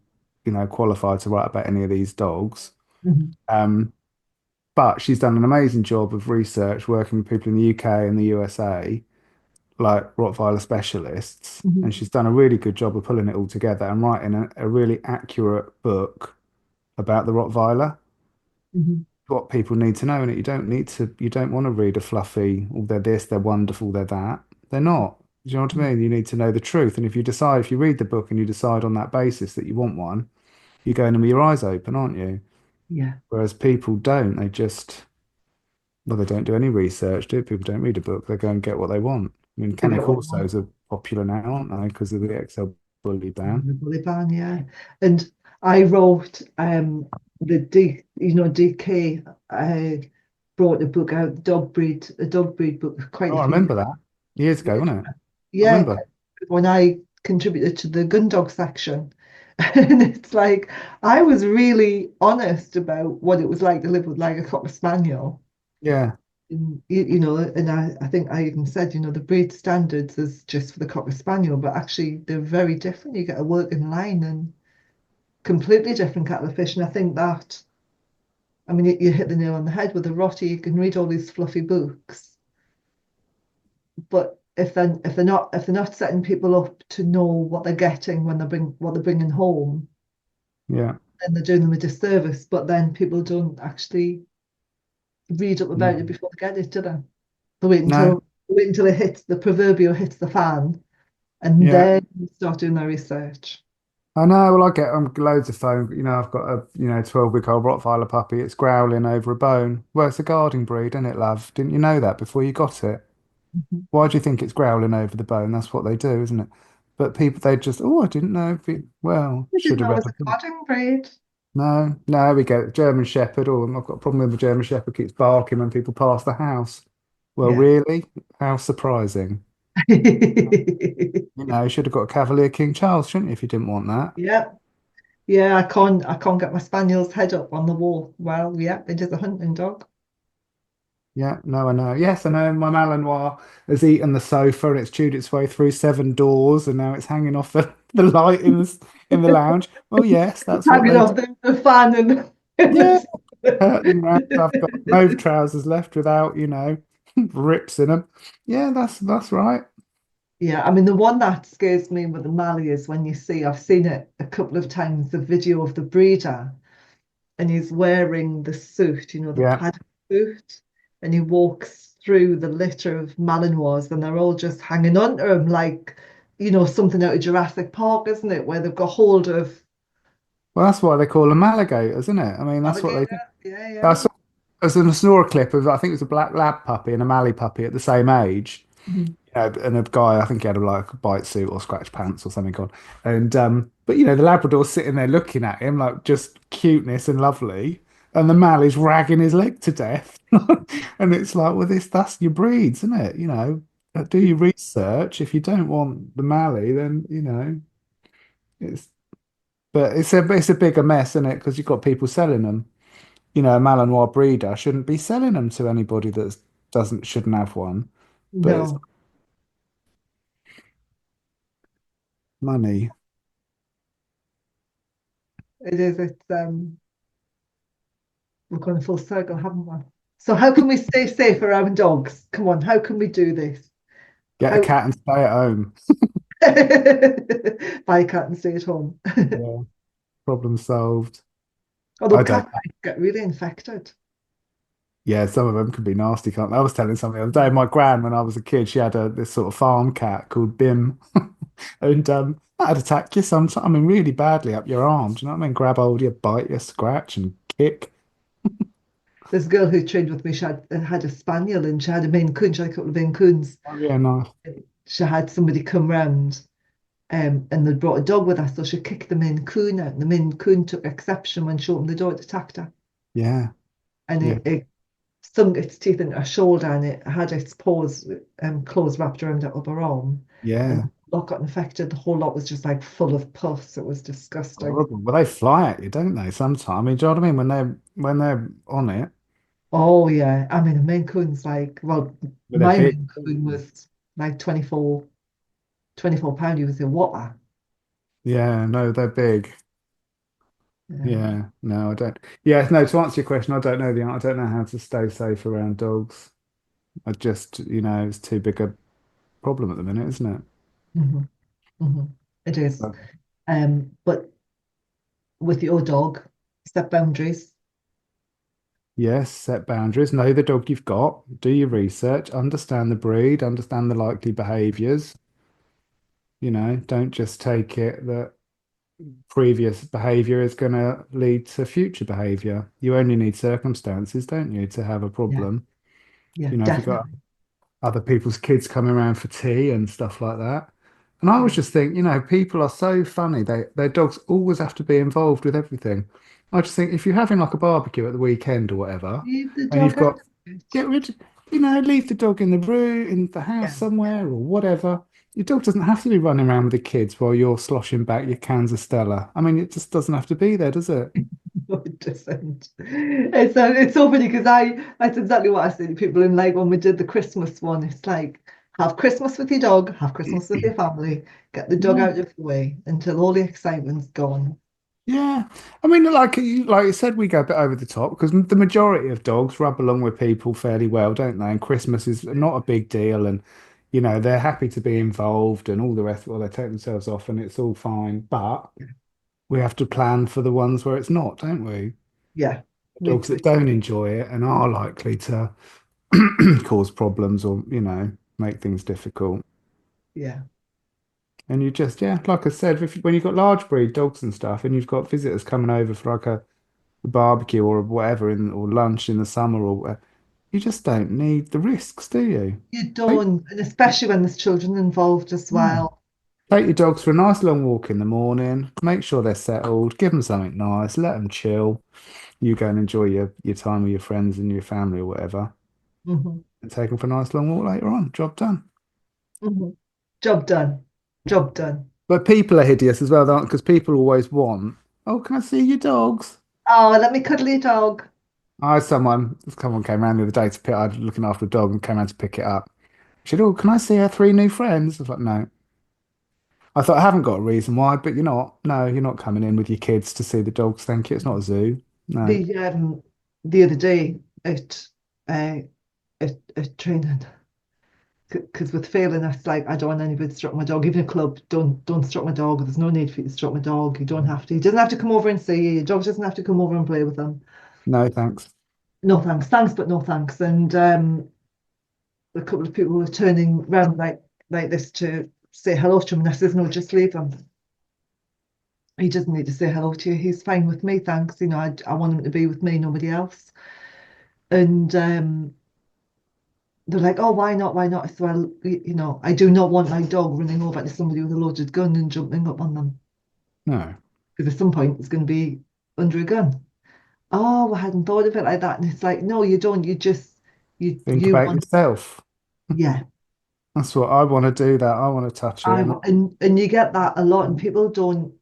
qualified to write about any of these dogs? Mhm. Um, but she's done an amazing job of research working with people in the UK and the USA, like Rottweiler specialists. And Mhm. she's done a really good job of pulling it all together and writing a really accurate book about the Rottweiler, Mhm. what people need to know. And you don't want to read a fluffy, oh, they're this, they're wonderful, they're that. They're not. Do you know what I Mhm. mean? You need to know the truth. And if you read the book and you decide on that basis that you want one, you're going in with your eyes open, aren't you? Yeah. Whereas people don't. Well, they don't do any research, do people? Don't read a book. They go and get what they want. I mean, To Cane get what you want. Corsos are popular now, aren't they? Because of the XL bully ban. The bully ban, yeah. And I wrote DK brought a book out, a dog breed book quite Oh, a I few years. remember that. Years ago, Yeah, wasn't it? I yeah, remember. when I contributed to the gun dog section. And it's like I was really honest about what it was like to live with like a Cocker Spaniel. Yeah. And I think I even said, the breed standards is just for the Cocker Spaniel, but actually they're very different. You get a working line and completely different kettle of fish. And I think that, I mean, you hit the nail on the head with the Rottie. You can read all these fluffy books, but if they're not setting people up to know what they're getting when what they're bringing home, Yeah. then they're doing them a disservice. But then people don't actually read up about it No. before they get it, do they? They wait until the proverbial hits the fan, and Yeah. then start doing their research. I know. Well, I get loads of phone. I've got a 12-week-old Rottweiler puppy. It's growling over a bone. Well, it's a guarding breed, isn't it, love? Didn't you know that before you got it? Mhm. Why do you think it's growling over the bone? That's what they do, isn't it? But people, they just, oh, I didn't know. Well, I should didn't have know it read was the a book. cotton breed. No, no, we go German Shepherd. Oh, I've got a problem with the German Shepherd keeps barking when people pass the house. Well, Yeah. really? How surprising. You should have got a Cavalier King Charles, shouldn't you, if you didn't want that? Yeah. Yeah, I can't get my spaniel's head up on the wall. Well, yeah, it is a hunting dog. Yeah, no, I know. Yes, I know. My Malinois has eaten the sofa and it's chewed its way through 7 doors and now it's hanging off the light in the lounge. Well, yes, that's what Hanging they do. off the fan and Yeah, curtain round. I've got no trousers left without, rips in them. Yeah, that's right. yeah, I mean the one that scares me with the Mali is when I've seen it a couple of times, the video of the breeder, and he's wearing the suit, the Yeah. padded suit, and he walks through the litter of Malinois, and they're all just hanging on to him like, something out of Jurassic Park, isn't it? Where they've got hold of Well, that's why they call them alligators, isn't it? I mean, that's what they do. alligator. Yeah, I yeah. saw as a snore clip of I think it was a black lab puppy and a Mallee puppy at the same age. Mhm. And a guy, I think he had like a bite suit or scratch pants or something on. And but the Labrador's sitting there looking at him like just cuteness and lovely. And the Mallie's ragging his leg to death. And it's like, well, that's your breeds, isn't it? do your research. If you don't want the Mally, then it's but it's a bigger mess, isn't it? Because you've got people selling them. A Malinois breeder shouldn't be selling them to anybody that doesn't shouldn't have one. But it's No, money. it is. We've gone full circle, haven't we? So how can we stay safe around dogs? Come on, how can we do this? Get a How cat and stay at home. buy a cat and stay at home. Yeah, problem solved. Although I don't. cats get really infected. Yeah, some of them can be nasty, can't they? I was telling something the other day. My gran, when I was a kid, she had this sort of farm cat called Bim, and that'd attack you sometimes. I mean, really badly up your arm. Do you know what I mean? Grab hold of you, bite you, scratch, and kick. This girl who trained with me, she had a spaniel and she had a Maine Coon. She had a couple of Maine Coons. Oh yeah, nice. She had somebody come round and they brought a dog with her, so she kicked the Maine Coon out. And the Maine Coon took exception when she opened the door, it attacked her. Yeah, And yeah, it sunk its teeth into her shoulder and it had its paws clothes wrapped around her upper arm. And yeah. the lot got infected. The whole lot was just like full of pus. It was disgusting. Horrible. Well, they fly at you, don't they? Sometimes. I mean, do you know what I mean? When they're on it, Oh yeah. I mean, a Maine Coon's like, well, with their my big. Maine Coon was like 24 pound. He was a whopper. Yeah, no, they're big. Um, Yeah, no, I don't. Yeah, no, to answer your question, I don't know I don't know how to stay safe around dogs. I just, it's too big a problem at the minute, isn't it? mhm, mhm. It is. But But with your dog, set boundaries. yes, set boundaries, know the dog you've got, do your research, understand the breed, understand the likely behaviors. Don't just take it that previous behavior is going to lead to future behavior. You only need circumstances, don't you, to have a Yeah, problem. yeah, If you've got definitely. other people's kids coming around for tea and stuff like that. And I always Yeah. just think, people are so funny. Their dogs always have to be involved with everything. I just think if you're having like a barbecue at the weekend or whatever, Leave the and you've dog out got of it. get rid, leave the dog in the room, in the house Yeah. somewhere or whatever. Your dog doesn't have to be running around with the kids while you're sloshing back your cans of Stella. I mean, it just doesn't have to be there, does it? No, it doesn't. It's so funny because that's exactly what I say to people in like when we did the Christmas one. It's like have Christmas with your dog, have Christmas with your family, get the dog Yeah. out of the way until all the excitement's gone. Yeah, I mean, like you said, we go a bit over the top because the majority of dogs rub along with people fairly well, don't they? And Christmas is not a big deal, and they're happy to be involved and all the rest. Well, they take themselves off, and it's all fine. But we have to plan for the ones where it's not, don't we? Yeah, we Dogs do. that don't enjoy it and are likely to cause problems or make things difficult. Yeah, And you just, yeah, like I said, when you've got large breed dogs and stuff, and you've got visitors coming over for like a barbecue or whatever or lunch in the summer or whatever. You just don't need the risks, do you? you Take, don't, and especially when there's children involved as yeah. well. Take your dogs for a nice long walk in the morning. Make sure they're settled. Give them something nice. Let them chill. You go and enjoy your time with your friends and your family or whatever. Mhm, And take them for a nice long walk later on. Job done. mhm. Job done. Job done. But people are hideous as well, aren't? Because people always want, oh, can I see your dogs? Oh, let me cuddle your dog. I had someone came around the other day to pick. I was looking after a dog and came around to pick it up. She said, "Oh, can I see her three new friends?" I was like, "No." I thought I haven't got a reason why, but you're not. No, you're not coming in with your kids to see the dogs. Thank you. It's not a zoo. No. The other day uh, at training, because with failing, it's like I don't want anybody to stroke my dog. Even a club, don't stroke my dog. There's no need for you to stroke my dog. You don't have to. He doesn't have to come over and see you. Your dog doesn't have to come over and play with them. No, thanks. No thanks, thanks, but no thanks. And a couple of people were turning round like this to say hello to him, and I says, no, just leave him. He doesn't need to say hello to you. He's fine with me, thanks. I want him to be with me, nobody else. And they're like, oh, why not? Why not? I said, well, I do not want my dog running over to somebody with a loaded gun and jumping up on them. No. Because at some point it's going to be under a gun. Oh, I hadn't thought of it like that. And it's like, no, you don't. You just Think you about want, yourself. yeah, That's what I want to do. That I want to touch it. And you get that a lot, and people don't.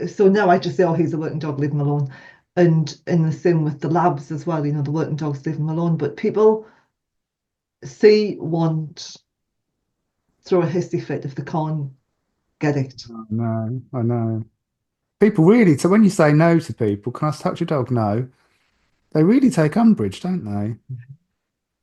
So now I just say, "Oh, he's a working dog, leave him alone," and in the same with the labs as well. You know, the working dogs, leave them alone. But people see want throw a hissy fit if they can't get it. No, I know. People really. So when you say no to people, can I touch your dog? No, they really take umbrage, don't they?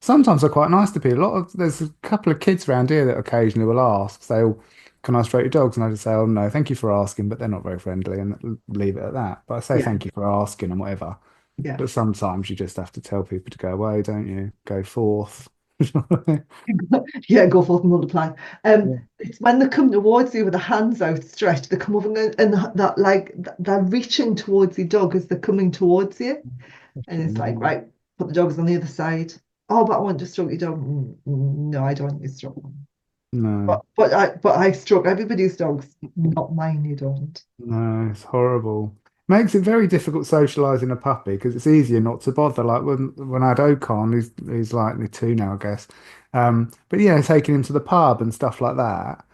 Sometimes they're quite nice to people. There's a couple of kids around here that occasionally will ask, say, "Oh, can I stroke your dogs?" And I just say, "Oh no, thank you for asking," but they're not very friendly and leave it at that. But I say Yeah, thank you for asking and whatever. yeah. But sometimes you just have to tell people to go away, don't you? Go forth. Yeah, go forth and multiply. Yeah, It's when they come towards you with their hands outstretched, they come over and that like they're reaching towards your dog as they're coming towards you, and it's like, right, put the dogs on the other side. Oh, but I want to stroke your dog. No, I don't want you to stroke them. no, But I stroke everybody's dogs, not mine. You don't. no, it's horrible. Makes it very difficult socializing a puppy because it's easier not to bother. Like when I had Ocon, he's like the two now, I guess. But yeah, taking him to the pub and stuff like that.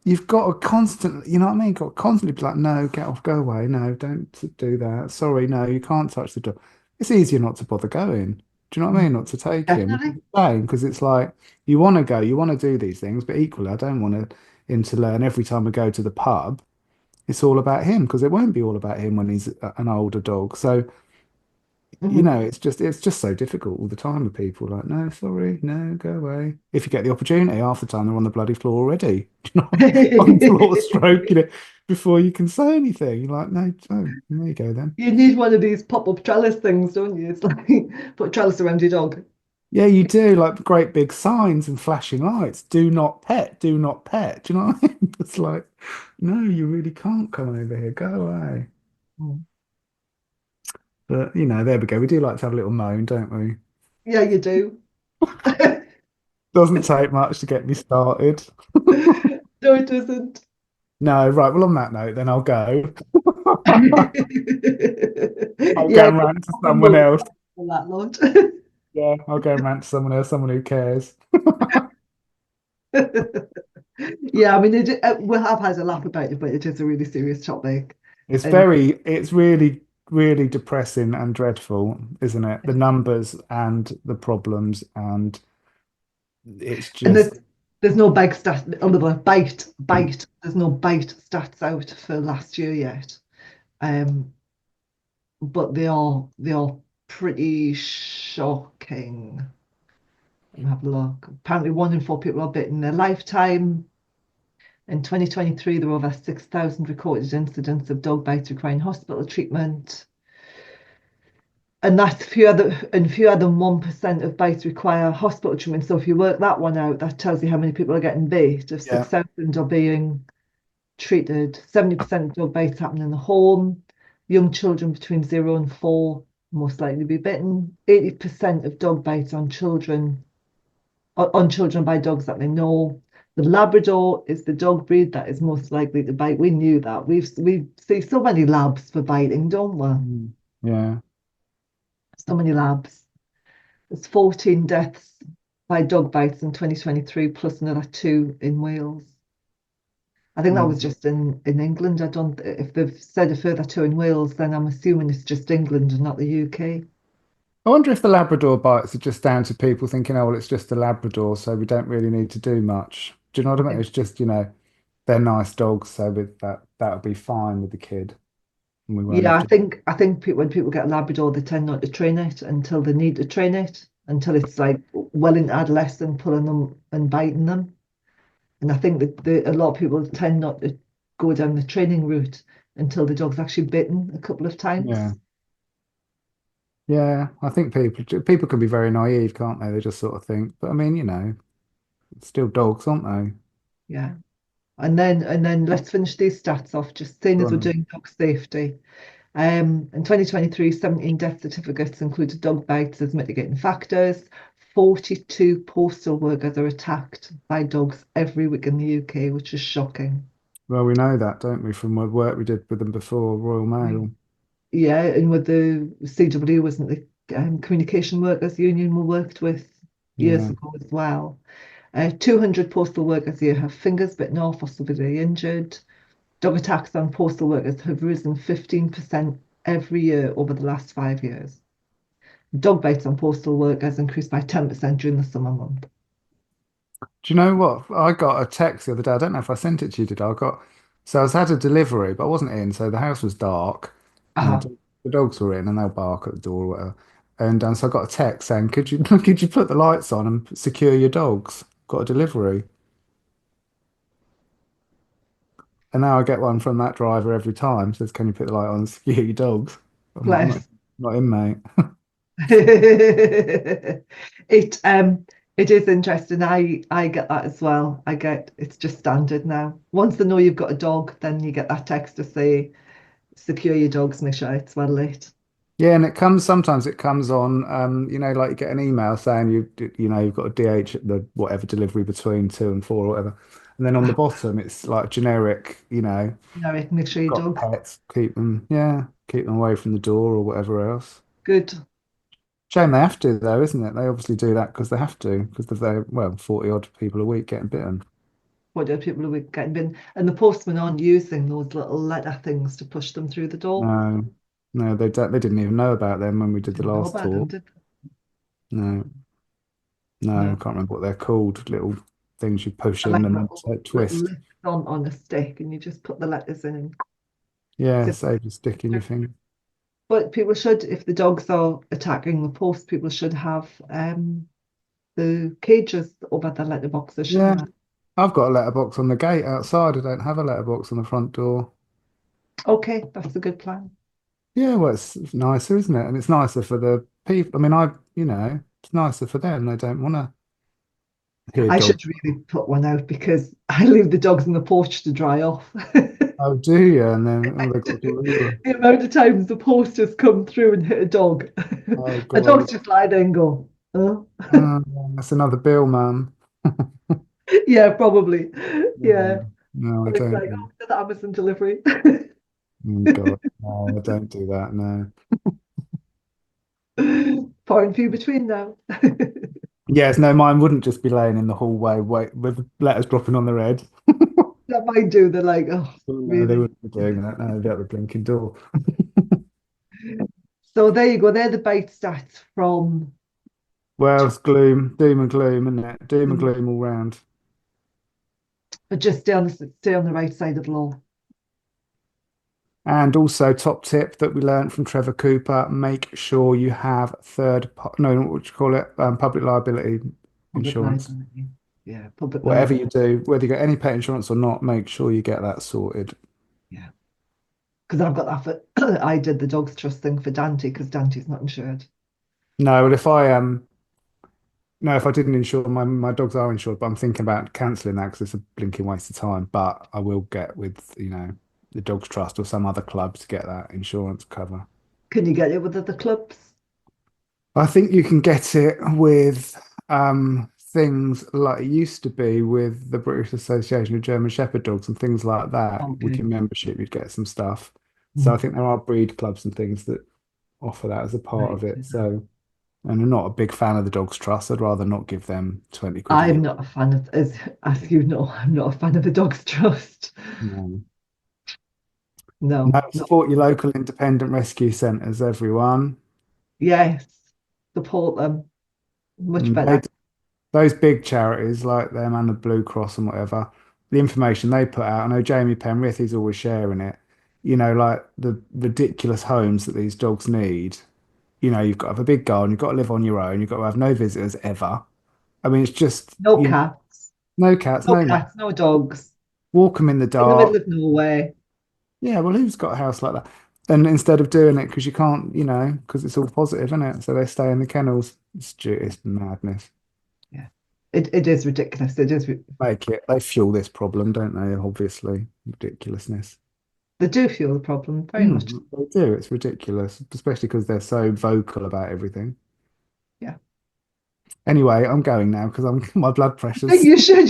You've got to constantly, you know what I mean? Got to constantly be like, no, get off, go away. No, don't do that. Sorry, no, you can't touch the dog. It's easier not to bother going. Do you know what I mean? Not to take him. Which is Definitely. the same because it's like you want to go, you want to do these things, but equally, I don't want him to learn every time we go to the pub. It's all about him because it won't be all about him when he's an older dog. So Mhm. it's just so difficult all the time with people like, no, sorry, no, go away. If you get the opportunity, half the time they're on the bloody floor already. You know, on the floor stroking it before you can say anything. You're like, no, oh, there you go then. You need one of these pop-up trellis things, don't you? It's like put a trellis around your dog. Yeah, you do like great big signs and flashing lights. Do not pet, do not pet. Do you know what I mean? It's like, no, you really can't come over here. Go away. Mm. But there we go. We do like to have a little moan, don't we? Yeah, you do. Doesn't take much to get me started. No, it doesn't. No, right. Well, on that note, then I'll go. I'll go Yeah, and rant to we someone will else. on that lot. Yeah, I'll go and rant to someone else, someone who cares. Yeah, I mean, we have had a laugh about it, but it is a really serious topic. And It's really, really depressing and dreadful, isn't it? The numbers and the problems, and it's and just, there's no big stat, other bite. There's no bite stats out for last year yet. Um, but they are pretty shocking. Let me have a look. Apparently, 1 in 4 people are bitten in their lifetime. In 2023, there were over 6,000 recorded incidents of dog bites requiring hospital treatment. And that's fewer than 1% of bites require hospital treatment. So if you work that one out, that tells you how many people are getting bit. If yeah, 6,000 are being treated, 70% of dog bites happen in the home. Young children between 0 and 4 most likely to be bitten. 80% of dog bites on children by dogs that they know. The Labrador is the dog breed that is most likely to bite. We knew that. We see so many labs for biting, don't we? mm, yeah, So many labs. There's 14 deaths by dog bites in 2023, plus another 2 in Wales. I think that was mm. just in England. I don't. If they've said a further 2 in Wales, then I'm assuming it's just England and not the UK. I wonder if the Labrador bites are just down to people thinking, oh, well, it's just a Labrador, so we don't really need to do much. Do you know what I mean? It's just, they're nice dogs, so with that'll be fine with the kid, and we won't Yeah, have I to. think I think when people get a Labrador, they tend not to train it until they need to train it, until it's like well into adolescent, pulling them and biting them. And I think that a lot of people tend not to go down the training route until the dog's actually bitten a couple of Yeah, times. yeah. I think people can be very naive, can't they? They just sort of think, but I mean, it's still dogs, aren't they? Yeah. And then let's finish these stats off, just seeing Go as we're on. doing dog safety. In 2023, 17 death certificates included dog bites as mitigating factors. 42 postal workers are attacked by dogs every week in the UK, which is shocking. Well, we know that, don't we, from what work we did with them before, Royal Mail. Yeah, and with the CW, wasn't the Communication Workers Union we worked with years Yeah. ago as well. 200 postal workers a year have fingers bitten off or severely injured. Dog attacks on postal workers have risen 15% every year over the last 5 years. Dog bites on postal workers increased by 10% during the summer month. Do you know what? I got a text the other day. I don't know if I sent it to you today. So I was had a delivery, but I wasn't in. So the house was dark, and Uh-huh. the dogs were in, and they'll bark at the door or whatever. And so I got a text saying, "Could you could you put the lights on and secure your dogs? Got a delivery." And now I get one from that driver every time. Says, "Can you put the light on and secure your dogs?" I'm Bless. not in, mate. It is interesting. I get that as well. It's just standard now. Once they know you've got a dog, then you get that text to say secure your dogs, make sure it's well lit. Yeah, and sometimes it comes on, like you get an email saying you've got a DH at the whatever delivery between 2 and 4 or whatever. And then on the bottom it's like generic, No, make sure your got dogs pets, keep them away from the door or whatever else. good. Shame they have to though, isn't it? They obviously do that because they have to, because they're, well, 40 odd people a week getting bitten. What do people who are getting bin? And the postmen aren't using those little letter things to push them through the door. No, no, they didn't even know about them when we did the Didn't know last about them, talk. did No, no, I no. can't remember what they're called. Little things you push And in like and then little twist. lifts on a stick, and you just put the letters in and Yeah, zip save you sticking your through. finger. But people should, if the dogs are attacking the post, people should have the cages over the letterboxes, Yeah, shouldn't they? I've got a letterbox on the gate outside. I don't have a letterbox on the front door. Okay, that's a good plan. Yeah, well, it's nicer, isn't it? And it's nicer for the people. I mean, it's nicer for them. They don't want to hear I dogs. should really put one out because I leave the dogs on the porch to dry off. Oh, do you? And then I oh, they've got to do. leave. The amount of times the post has come through and hit a dog. Oh A dog's God, just lie there and go, oh. oh, that's another bill, Mum. Yeah, probably. Yeah. No, no, I Or it's don't. like, oh, did the Amazon delivery. Oh God, no, I don't do that. No. Far and few between now. Yes, no, mine wouldn't just be laying in the hallway, wait, with letters dropping on their head. That might do. They're like, oh, No, they really? wouldn't be doing that. No, they'd be at the blinking door. So there you go. They're the bite stats from Well, it's gloom, doom and gloom, isn't it? Doom and gloom all round. but just stay on the right side of the law. And also, top tip that we learned from Trevor Cooper: make sure you have no, what do you call it? Public liability Public insurance. liability. Yeah, public Whatever you liability. do, whether you get any pet insurance or not, make sure you get that sorted. Yeah. Because I've got that for I did the dogs trust thing for Dante because Dante's not insured. No, well, if I no, if I didn't insure my dogs are insured, but I'm thinking about cancelling that because it's a blinking waste of time. But I will get with the Dogs Trust or some other club to get that insurance cover. Can you get it with other clubs? I think you can get it with things like it used to be with the British Association of German Shepherd Dogs and things like that. With Okay. your membership, you'd get some stuff. So I Mm. think there are breed clubs and things that offer that as a part Right. of it. So, and I'm not a big fan of the Dogs Trust. I'd rather not give them 20 quid a I'm year. not a fan of, as you know, I'm not a fan of the dogs trust. No. No, No, no. support your local independent rescue centres, everyone. Yes, support them. Much And better. those big charities like them and the Blue Cross and whatever, the information they put out, I know Jamie Penrith, he's always sharing it, like the ridiculous homes that these dogs need. You've got to have a big garden, you've got to live on your own, you've got to have no visitors ever. I mean, it's just, No cats. no cats, No no nothing. cats, no dogs. Walk them in the In the middle dark. of nowhere. Yeah, well, who's got a house like that? And instead of doing it, because you can't, because it's all positive, isn't it? So they stay in the kennels. It's madness. Yeah. It is ridiculous. It is. They fuel this problem, don't they? Obviously, ridiculousness. They do feel the problem very much. They do. It's ridiculous, especially because they're so vocal about everything. Yeah. Anyway, I'm going now because my blood I think pressure's. you should.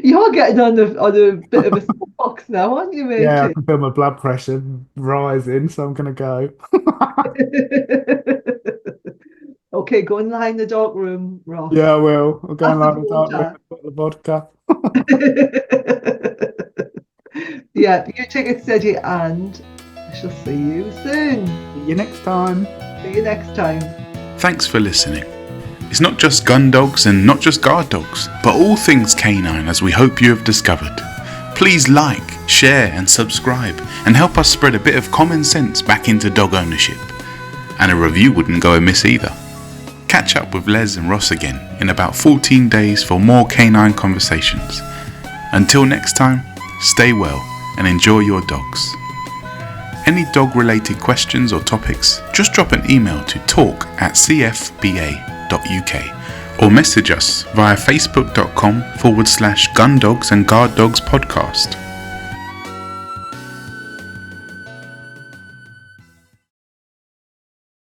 You're getting on a bit of a box now, aren't you, Yeah, I matey? can feel my blood pressure rising, so I'm gonna go. Okay, go and lie in the dark room, Ross. Yeah, I will. I'll go and Lots lie of in the dark room water. as The vodka. Yeah, you take it steady, and I shall see you soon. See you next time. See you next time. Thanks for listening. It's not just gun dogs and not just guard dogs, but all things canine, as we hope you have discovered. Please like, share and subscribe and help us spread a bit of common sense back into dog ownership. And a review wouldn't go amiss either. Catch up with Les and Ross again in about 14 days for more canine conversations. Until next time, stay well and enjoy your dogs. Any dog related questions or topics, just drop an email to talk@cfba.uk or message us via facebook.com/gundogs and guard dogs podcast.